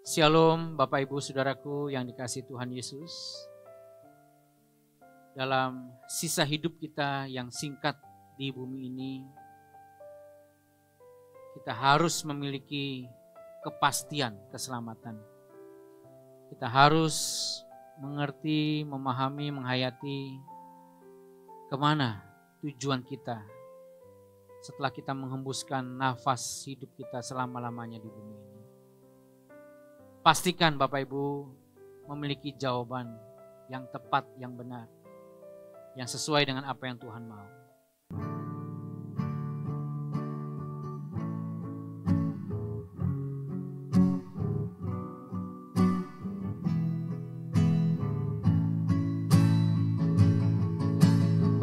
Shalom Bapak Ibu Saudaraku yang dikasihi Tuhan Yesus. Dalam sisa hidup kita yang singkat di bumi ini, kita harus memiliki kepastian keselamatan. Kita harus mengerti, memahami, menghayati kemana tujuan kita setelah kita menghembuskan nafas hidup kita selama-lamanya di bumi ini. Pastikan Bapak Ibu memiliki jawaban yang tepat, yang benar, yang sesuai dengan apa yang Tuhan mau.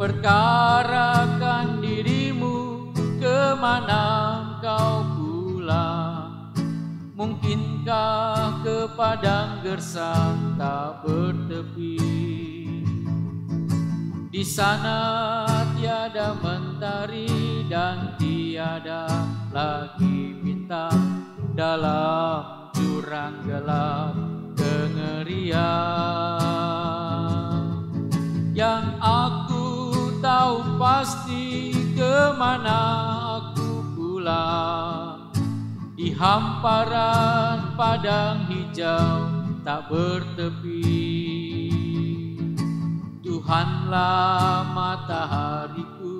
Perkarakan dirimu, kemana kau pulang? Mungkinkah ke padang gersang tak bertepi? Di sana tiada mentari dan tiada lagi bintang, dalam jurang gelap kengerian. Yang aku tahu pasti, kemana aku pulang? Di hamparan padang hijau tak bertepi. Tuhanlah matahariku,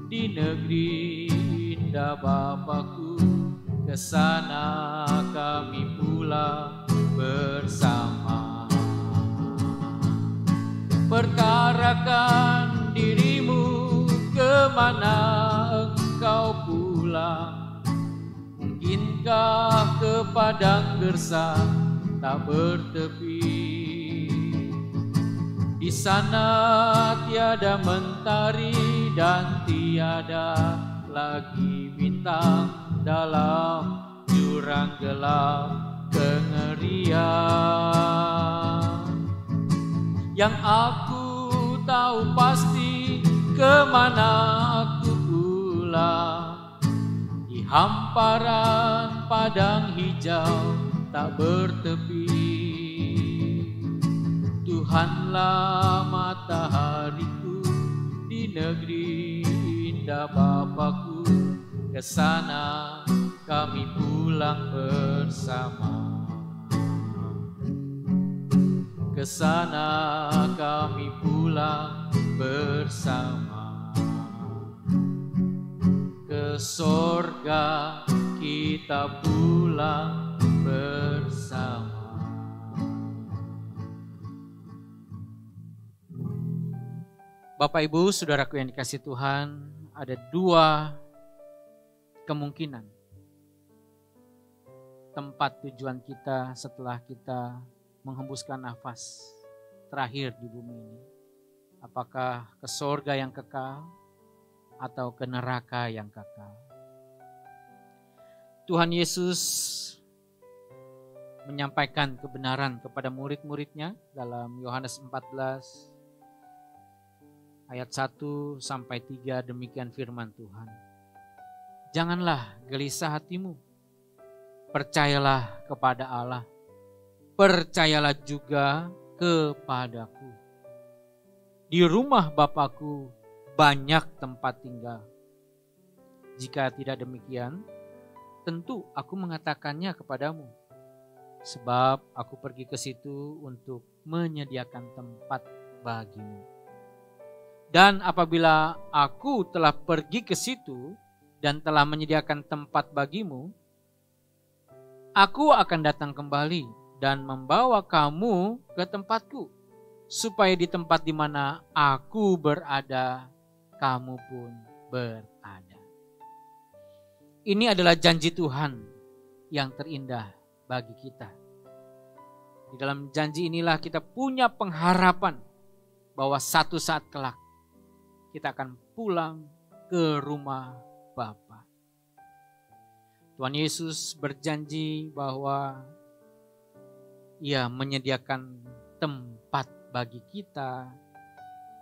di negeri indah Bapakku. Kesana kami pulang bersama. Perkarakan dirimu, kemana engkau pulang? Mungkinkah ke padang gersang tak bertepi? Di sana tiada mentari dan tiada lagi bintang, dalam jurang gelap kengerian. Yang aku tahu pasti, kemana aku pulang? Hamparan padang hijau tak bertepi. Tuhanlah matahariku, di negeri indah Bapakku. Kesana kami pulang bersama. Kesana kami pulang bersama. Ke sorga kita pulang bersama. Bapak Ibu Saudaraku yang dikasihi Tuhan, ada dua kemungkinan tempat tujuan kita setelah kita menghembuskan nafas terakhir di bumi ini. Apakah ke sorga yang kekal atau ke neraka yang kekal? Tuhan Yesus menyampaikan kebenaran kepada murid-muridnya dalam Yohanes 14 ayat 1 sampai 3, demikian firman Tuhan. Janganlah gelisah hatimu, percayalah kepada Allah, percayalah juga kepadaku. Di rumah Bapakku banyak tempat tinggal. Jika tidak demikian, tentu aku mengatakannya kepadamu. Sebab aku pergi ke situ untuk menyediakan tempat bagimu. Dan apabila aku telah pergi ke situ dan telah menyediakan tempat bagimu, aku akan datang kembali dan membawa kamu ke tempatku, supaya di tempat di mana aku berada, kamu pun berada. Ini adalah janji Tuhan yang terindah bagi kita. Di dalam janji inilah kita punya pengharapan bahwa satu saat kelak kita akan pulang ke rumah Bapa. Tuhan Yesus berjanji bahwa Ia menyediakan tempat bagi kita.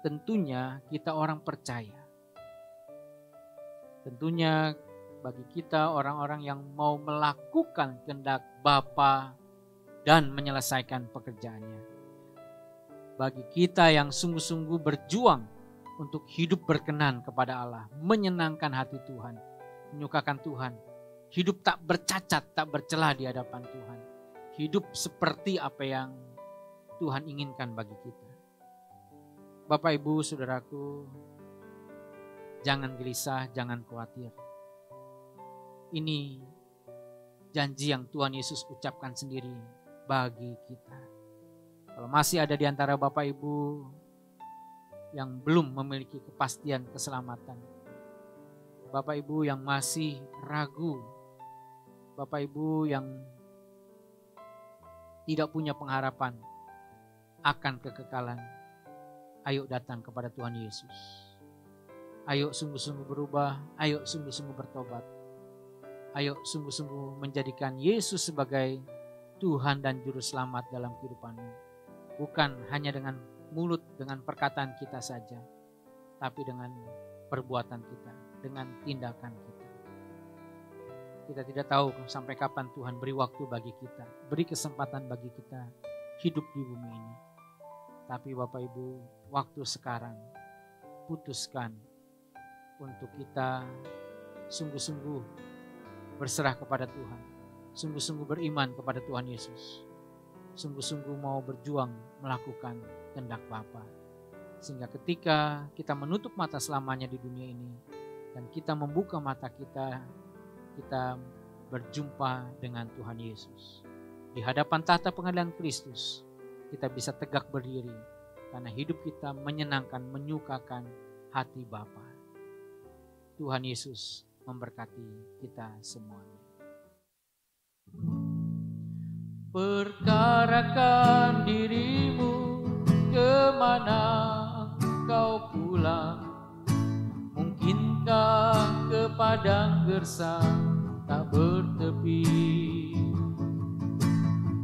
Tentunya kita orang percaya. Tentunya bagi kita orang-orang yang mau melakukan kehendak Bapa dan menyelesaikan pekerjaannya. Bagi kita yang sungguh-sungguh berjuang untuk hidup berkenan kepada Allah, menyenangkan hati Tuhan, menyukakan Tuhan, hidup tak bercacat, tak bercela di hadapan Tuhan, hidup seperti apa yang Tuhan inginkan bagi kita. Bapak, Ibu, Saudaraku, jangan gelisah, jangan khawatir. Ini janji yang Tuhan Yesus ucapkan sendiri bagi kita. Kalau masih ada di antara Bapak Ibu yang belum memiliki kepastian keselamatan, Bapak Ibu yang masih ragu, Bapak Ibu yang tidak punya pengharapan akan kekekalan, ayo datang kepada Tuhan Yesus. Ayo sungguh-sungguh berubah, ayo sungguh-sungguh bertobat. Ayo sungguh-sungguh menjadikan Yesus sebagai Tuhan dan Juru Selamat dalam kehidupanmu. Bukan hanya dengan mulut, dengan perkataan kita saja, tapi dengan perbuatan kita, dengan tindakan kita. Kita tidak tahu sampai kapan Tuhan beri waktu bagi kita, beri kesempatan bagi kita hidup di bumi ini. Tapi Bapak Ibu, waktu sekarang, putuskan untuk kita sungguh-sungguh berserah kepada Tuhan, sungguh-sungguh beriman kepada Tuhan Yesus, sungguh-sungguh mau berjuang melakukan kehendak Bapa. Sehingga ketika kita menutup mata selamanya di dunia ini dan kita membuka mata kita, kita berjumpa dengan Tuhan Yesus. Di hadapan tahta pengadilan Kristus, kita bisa tegak berdiri karena hidup kita menyenangkan, menyukakan hati Bapa. Tuhan Yesus memberkati kita semuanya. Perkarakan dirimu, kemana engkau pulang? Mungkinkah ke padang gersang tak bertepi?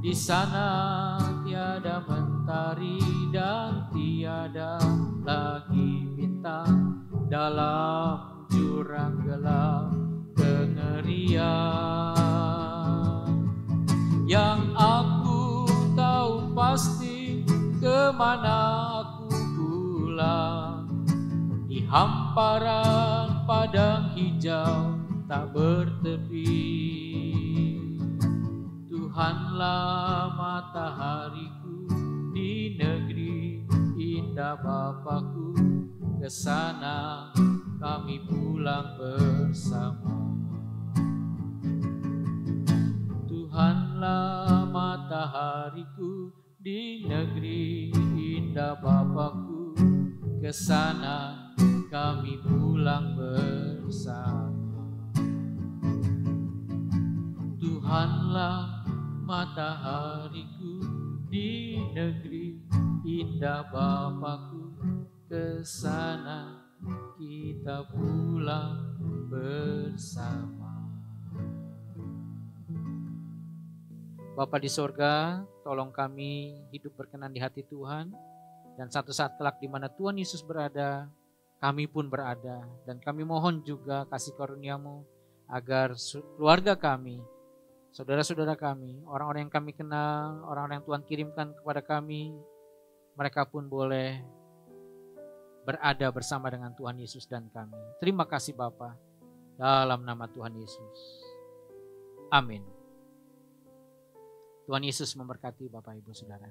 Di sana tiada mentari dan tiada lagi bintang, dalam jurang gelap kengerian. Yang aku tahu pasti kemana aku pulang, di hamparan padang hijau tak bertepi. Tuhanlah matahariku di negeri indah Bapakku, ke sana kami pulang bersama. Tuhanlah matahariku di negeri indah Bapakku, ke sana kami pulang bersama. Tuhanlah matahariku di negeri indah Bapakku, ke sana kita pulang bersama. Bapa di sorga, tolong kami hidup berkenan di hati Tuhan, dan satu saat kelak di mana Tuhan Yesus berada, kami pun berada, dan kami mohon juga kasih karunia-Mu agar keluarga kami, saudara-saudara kami, orang-orang yang kami kenal, orang-orang yang Tuhan kirimkan kepada kami, mereka pun boleh berada bersama dengan Tuhan Yesus dan kami. Terima kasih Bapa, dalam nama Tuhan Yesus. Amin. Tuhan Yesus memberkati Bapak Ibu Saudara.